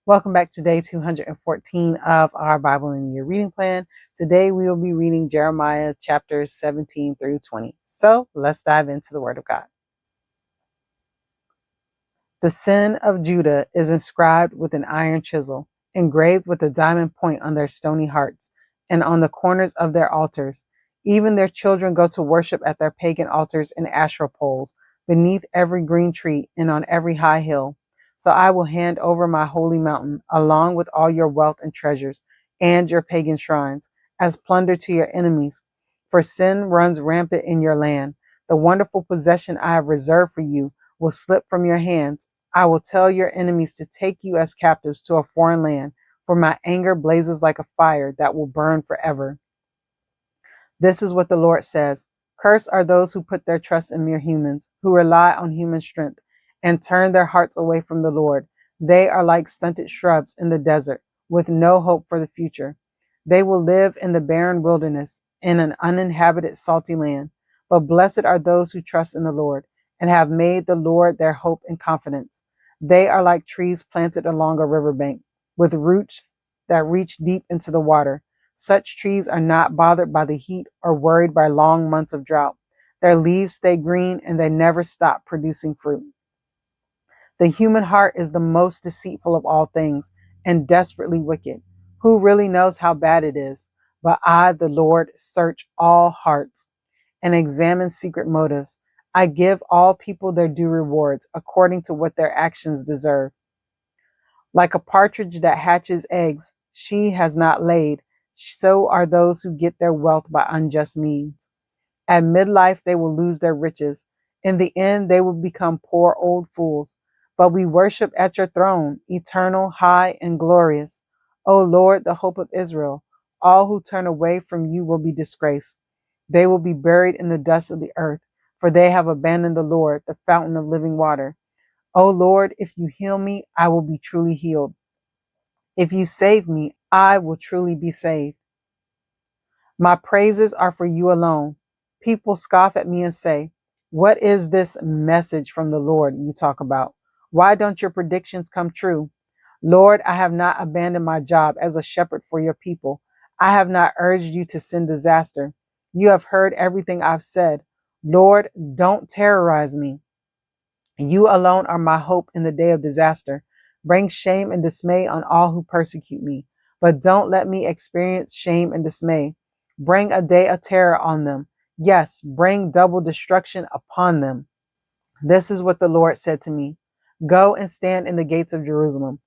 Welcome back to day 214 of our Bible in a Year reading plan. Today we will be reading Jeremiah chapters 17 through 20. So let's dive into the Word of God. The sin of Judah is inscribed with an iron chisel, engraved with a diamond point on their stony hearts and on the corners of their altars. Even their children go to worship at their pagan altars and Asherah poles, beneath every green tree and on every high hill. So I will hand over my holy mountain, along with all your wealth and treasures, and your pagan shrines, as plunder to your enemies. For sin runs rampant in your land. The wonderful possession I have reserved for you will slip from your hands. I will tell your enemies to take you as captives to a foreign land, for my anger blazes like a fire that will burn forever. This is what the Lord says. Cursed are those who put their trust in mere humans, who rely on human strength, and turn their hearts away from the Lord. They are like stunted shrubs in the desert, with no hope for the future. They will live in the barren wilderness, in an uninhabited salty land. But blessed are those who trust in the Lord, and have made the Lord their hope and confidence. They are like trees planted along a riverbank, with roots that reach deep into the water. Such trees are not bothered by the heat or worried by long months of drought. Their leaves stay green and they never stop producing fruit. The human heart is the most deceitful of all things and desperately wicked. Who really knows how bad it is? But I, the Lord, search all hearts and examine secret motives. I give all people their due rewards according to what their actions deserve. Like a partridge that hatches eggs, she has not laid. So are those who get their wealth by unjust means. At midlife, they will lose their riches. In the end, they will become poor old fools. But we worship at your throne, eternal, high, and glorious. O Lord, the hope of Israel. All who turn away from you will be disgraced. They will be buried in the dust of the earth, for they have abandoned the Lord, the fountain of living water. O Lord, if you heal me, I will be truly healed. If you save me, I will truly be saved. My praises are for you alone. People scoff at me and say, what is this message from the Lord you talk about? Why don't your predictions come true? Lord, I have not abandoned my job as a shepherd for your people. I have not urged you to send disaster. You have heard everything I've said. Lord, don't terrorize me. You alone are my hope in the day of disaster. Bring shame and dismay on all who persecute me, but don't let me experience shame and dismay. Bring a day of terror on them. Yes, bring double destruction upon them. This is what the Lord said to me. Go and stand in the gates of Jerusalem.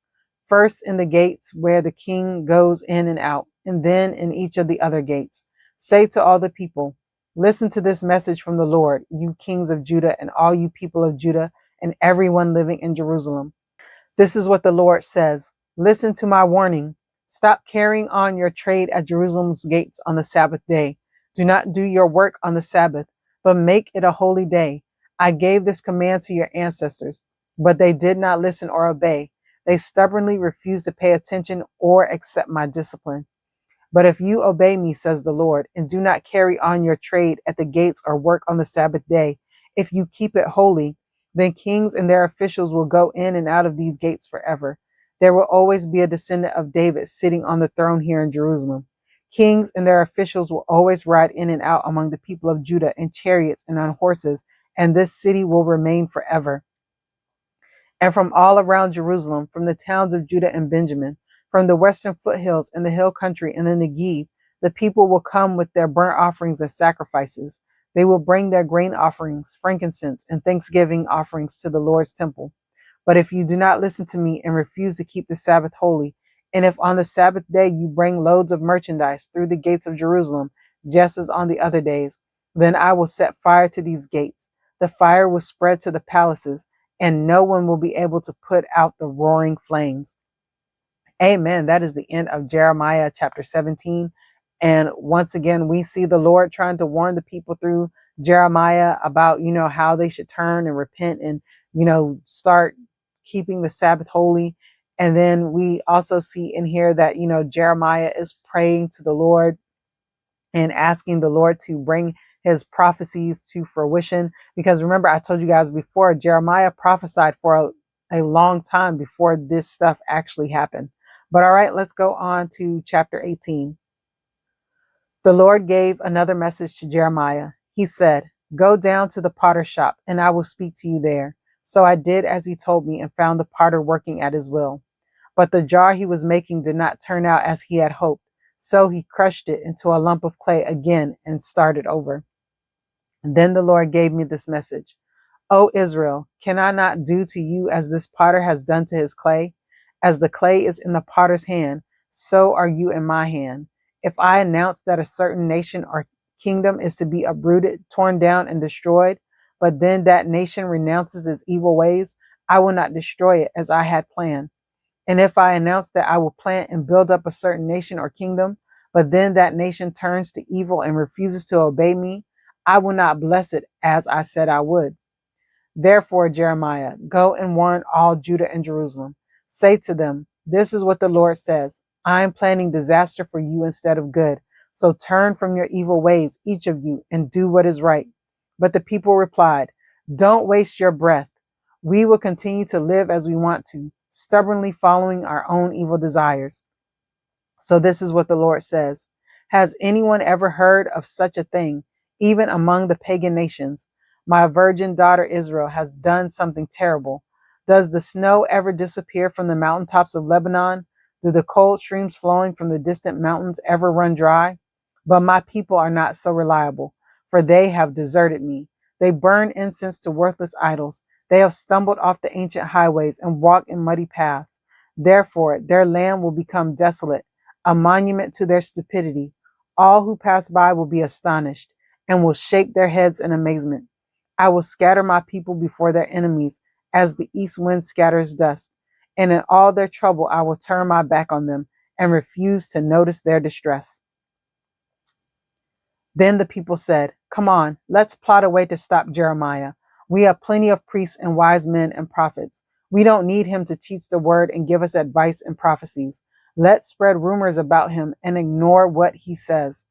First in the gates where the king goes in and out, and then in each of the other gates. Say to all the people, listen to this message from the Lord, you kings of Judah and all you people of Judah and everyone living in Jerusalem. This is what the Lord says. Listen to my warning. Stop carrying on your trade at Jerusalem's gates on the Sabbath day. Do not do your work on the Sabbath, but make it a holy day. I gave this command to your ancestors, but they did not listen or obey. They stubbornly refused to pay attention or accept my discipline. But if you obey me, says the Lord, and do not carry on your trade at the gates or work on the Sabbath day, if you keep it holy, then kings and their officials will go in and out of these gates forever. There will always be a descendant of David sitting on the throne here in Jerusalem. Kings and their officials will always ride in and out among the people of Judah in chariots and on horses, and this city will remain forever. And from all around Jerusalem, from the towns of Judah and Benjamin, from the western foothills and the hill country and the Negev, the people will come with their burnt offerings and sacrifices. They will bring their grain offerings, frankincense, and thanksgiving offerings to the Lord's temple. But if you do not listen to me and refuse to keep the Sabbath holy, and if on the Sabbath day you bring loads of merchandise through the gates of Jerusalem, just as on the other days, then I will set fire to these gates. The fire will spread to the palaces, and no one will be able to put out the roaring flames. Amen. That is the end of Jeremiah chapter 17. And once again, we see the Lord trying to warn the people through Jeremiah about, how they should turn and repent and, start keeping the Sabbath holy. And then we also see in here that, Jeremiah is praying to the Lord and asking the Lord to bring his prophecies to fruition. Because remember, I told you guys before, Jeremiah prophesied for a long time before this stuff actually happened. But all right, let's go on to chapter 18. The Lord gave another message to Jeremiah. He said, "Go down to the potter's shop, and I will speak to you there." So I did as he told me and found the potter working at his will. But the jar he was making did not turn out as he had hoped. So he crushed it into a lump of clay again and started over. And then the Lord gave me this message. "O Israel, can I not do to you as this potter has done to his clay? As the clay is in the potter's hand, so are you in my hand. If I announce that a certain nation or kingdom is to be uprooted, torn down, and destroyed, but then that nation renounces its evil ways, I will not destroy it as I had planned. And if I announce that I will plant and build up a certain nation or kingdom, but then that nation turns to evil and refuses to obey me, I will not bless it as I said I would. Therefore, Jeremiah, go and warn all Judah and Jerusalem. Say to them, this is what the Lord says. I am planning disaster for you instead of good. So turn from your evil ways, each of you, and do what is right." But the people replied, "Don't waste your breath. We will continue to live as we want to, stubbornly following our own evil desires." So this is what the Lord says. Has anyone ever heard of such a thing, even among the pagan nations? My virgin daughter Israel has done something terrible. Does the snow ever disappear from the mountaintops of Lebanon? Do the cold streams flowing from the distant mountains ever run dry? But my people are not so reliable, for they have deserted me. They burn incense to worthless idols. They have stumbled off the ancient highways and walked in muddy paths. Therefore, their land will become desolate, a monument to their stupidity. All who pass by will be astonished and will shake their heads in amazement. I will scatter my people before their enemies as the east wind scatters dust. And in all their trouble, I will turn my back on them and refuse to notice their distress. Then the people said, "Come on, let's plot a way to stop Jeremiah. We have plenty of priests and wise men and prophets. We don't need him to teach the word and give us advice and prophecies. Let's spread rumors about him and ignore what he says."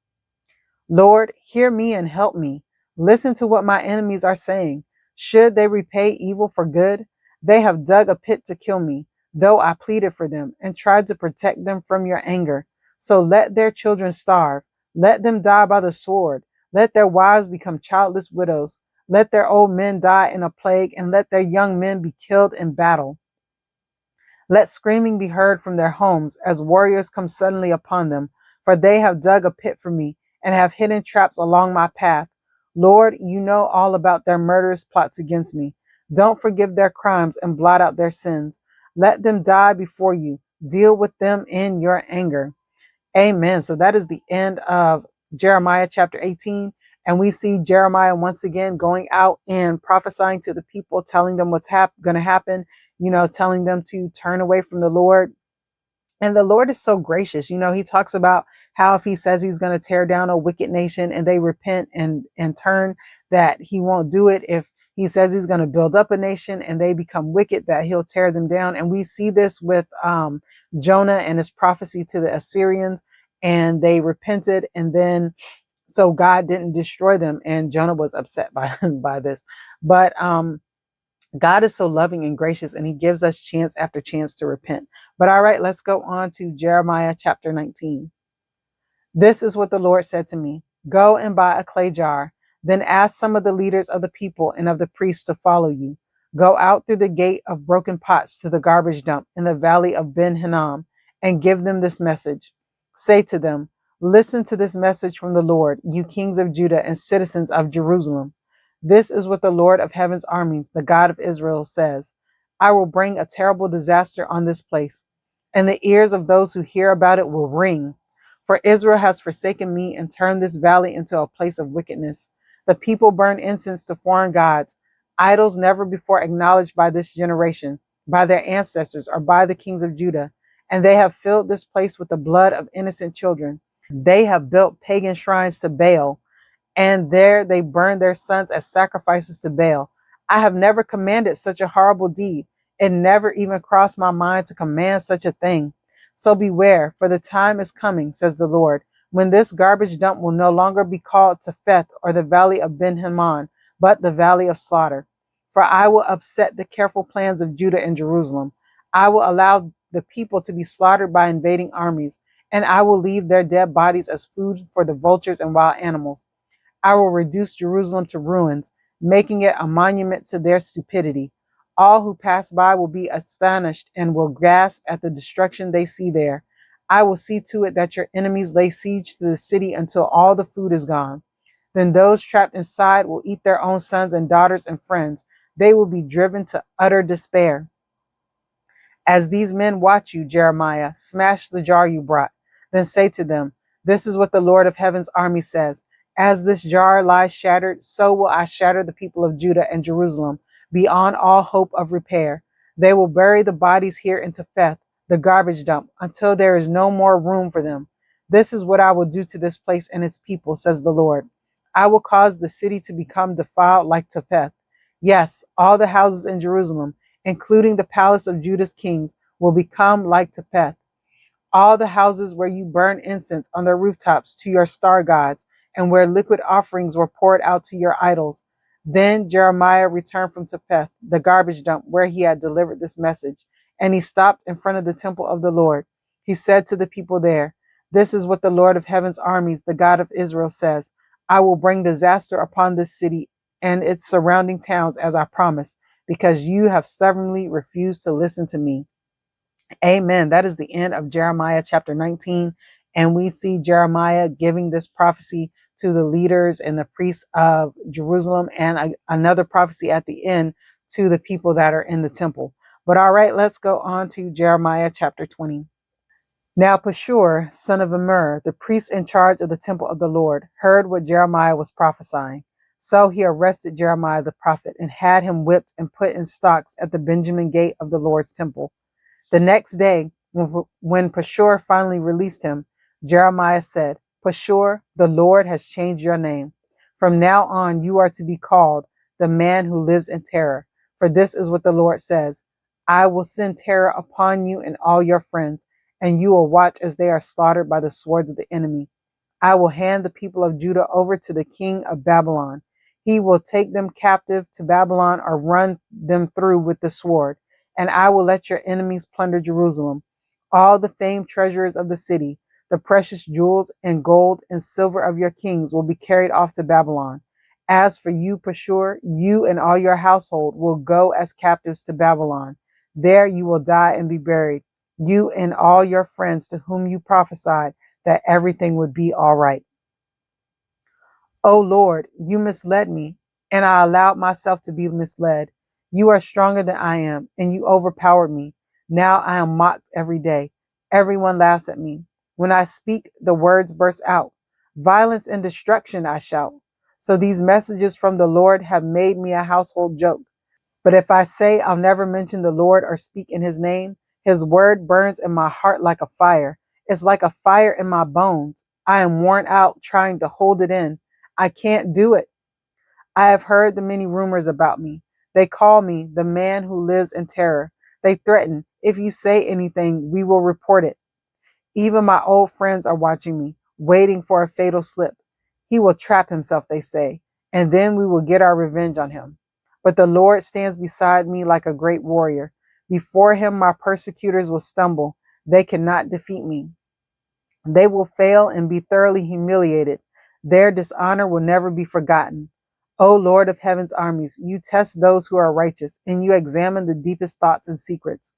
Lord, hear me and help me. Listen to what my enemies are saying. Should they repay evil for good? They have dug a pit to kill me, though I pleaded for them and tried to protect them from your anger. So let their children starve. Let them die by the sword. Let their wives become childless widows. Let their old men die in a plague, and let their young men be killed in battle. Let screaming be heard from their homes as warriors come suddenly upon them, for they have dug a pit for me and have hidden traps along my path. Lord, you know all about their murderous plots against me. Don't forgive their crimes and blot out their sins. Let them die before you. Deal with them in your anger. Amen. So that is the end of Jeremiah chapter 18. And we see Jeremiah once again going out and prophesying to the people, telling them what's going to happen, telling them to turn away from the Lord. And the Lord is so gracious. He talks about how if he says he's going to tear down a wicked nation and they repent and turn, that he won't do it. If he says he's going to build up a nation and they become wicked, that he'll tear them down. And we see this with Jonah and his prophecy to the Assyrians, and they repented, and then so God didn't destroy them, and Jonah was upset by this. But God is so loving and gracious, and he gives us chance after chance to repent. But all right, let's go on to Jeremiah chapter 19. This is what the Lord said to me. Go and buy a clay jar. Then ask some of the leaders of the people and of the priests to follow you. Go out through the gate of broken pots to the garbage dump in the valley of Ben Hinnom and give them this message. Say to them, listen to this message from the Lord, you kings of Judah and citizens of Jerusalem. This is what the Lord of heaven's armies, the God of Israel, says. I will bring a terrible disaster on this place, and the ears of those who hear about it will ring. For Israel has forsaken me and turned this valley into a place of wickedness. The people burn incense to foreign gods, idols never before acknowledged by this generation, by their ancestors, or by the kings of Judah. And they have filled this place with the blood of innocent children. They have built pagan shrines to Baal, and there they burn their sons as sacrifices to Baal. I have never commanded such a horrible deed. It never even crossed my mind to command such a thing. So beware, for the time is coming, says the Lord, when this garbage dump will no longer be called Topheth or the valley of Ben Hinnom, but the valley of slaughter. For I will upset the careful plans of Judah and Jerusalem. I will allow the people to be slaughtered by invading armies, and I will leave their dead bodies as food for the vultures and wild animals. I will reduce Jerusalem to ruins, making it a monument to their stupidity. All who pass by will be astonished and will gasp at the destruction they see there. I will see to it that your enemies lay siege to the city until all the food is gone. Then those trapped inside will eat their own sons and daughters and friends. They will be driven to utter despair. As these men watch you, Jeremiah, smash the jar you brought. Then say to them, this is what the Lord of heaven's army says. As this jar lies shattered, so will I shatter the people of Judah and Jerusalem beyond all hope of repair. They will bury the bodies here in Topheth, the garbage dump, until there is no more room for them. This is what I will do to this place and its people, says the Lord. I will cause the city to become defiled like Topheth. Yes, all the houses in Jerusalem, including the palace of Judah's kings, will become like Topheth. All the houses where you burn incense on their rooftops to your star gods, and where liquid offerings were poured out to your idols. Then Jeremiah returned from Topheth, the garbage dump where he had delivered this message, and he stopped in front of the temple of the Lord. He said to the people there, this is what the Lord of heaven's armies, the God of Israel, says. I will bring disaster upon this city and its surrounding towns as I promised, because you have stubbornly refused to listen to me. Amen. That is the end of Jeremiah chapter 19. And we see Jeremiah giving this prophecy to the leaders and the priests of Jerusalem, and another prophecy at the end to the people that are in the temple. But all right, let's go on to Jeremiah chapter 20. Now Pashur, son of Immer, the priest in charge of the temple of the Lord, heard what Jeremiah was prophesying. So he arrested Jeremiah the prophet and had him whipped and put in stocks at the Benjamin gate of the Lord's temple. The next day, when Pashur finally released him, Jeremiah said, Pashur, the Lord has changed your name. From now on, you are to be called the man who lives in terror. For this is what the Lord says. I will send terror upon you and all your friends, and you will watch as they are slaughtered by the swords of the enemy. I will hand the people of Judah over to the king of Babylon. He will take them captive to Babylon or run them through with the sword. And I will let your enemies plunder Jerusalem. All the famed treasures of the city, the precious jewels and gold and silver of your kings will be carried off to Babylon. As for you, Pashur, you and all your household will go as captives to Babylon. There you will die and be buried, you and all your friends to whom you prophesied that everything would be all right. O Lord, you misled me, and I allowed myself to be misled. You are stronger than I am, and you overpowered me. Now I am mocked every day. Everyone laughs at me. When I speak, the words burst out. Violence and destruction, I shout. So these messages from the Lord have made me a household joke. But if I say I'll never mention the Lord or speak in his name, his word burns in my heart like a fire. It's like a fire in my bones. I am worn out trying to hold it in. I can't do it. I have heard the many rumors about me. They call me the man who lives in terror. They threaten, if you say anything, we will report it. Even my old friends are watching me, waiting for a fatal slip. He will trap himself, they say, and then we will get our revenge on him. But the Lord stands beside me like a great warrior. Before him, my persecutors will stumble. They cannot defeat me. They will fail and be thoroughly humiliated. Their dishonor will never be forgotten. O Lord of heaven's armies, you test those who are righteous, and you examine the deepest thoughts and secrets.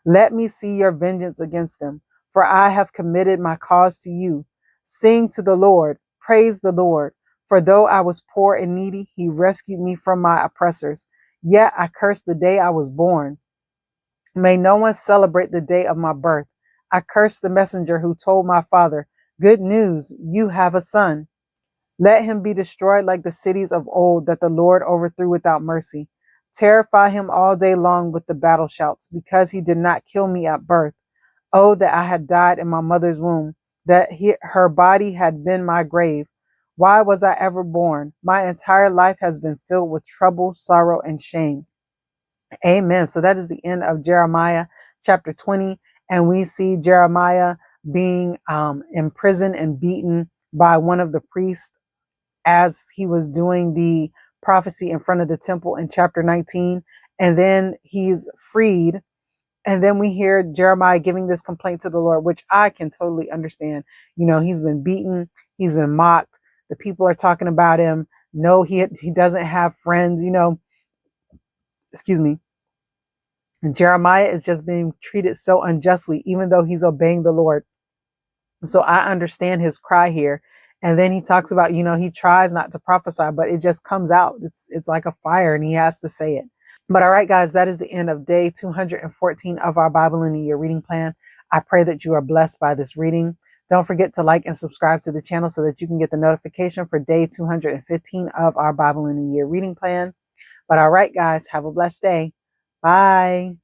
Let me see your vengeance against them, for I have committed my cause to you. Sing to the Lord, praise the Lord. For though I was poor and needy, he rescued me from my oppressors. Yet I curse the day I was born. May no one celebrate the day of my birth. I curse the messenger who told my father, good news, you have a son. Let him be destroyed like the cities of old that the Lord overthrew without mercy. Terrify him all day long with the battle shouts, because he did not kill me at birth. Oh, that I had died in my mother's womb, that her body had been my grave. Why was I ever born? My entire life has been filled with trouble, sorrow, and shame. Amen. So that is the end of Jeremiah chapter 20. And we see Jeremiah being imprisoned and beaten by one of the priests as he was doing the prophecy in front of the temple in chapter 19. And then he's freed. And then we hear Jeremiah giving this complaint to the Lord, which I can totally understand. He's been beaten. He's been mocked. The people are talking about him. No, he doesn't have friends, excuse me. And Jeremiah is just being treated so unjustly, even though he's obeying the Lord. So I understand his cry here. And then he talks about, he tries not to prophesy, but it just comes out. It's like a fire and he has to say it. But all right, guys, that is the end of day 214 of our Bible in a Year reading plan. I pray that you are blessed by this reading. Don't forget to like and subscribe to the channel so that you can get the notification for day 215 of our Bible in a Year reading plan. But all right, guys, have a blessed day. Bye.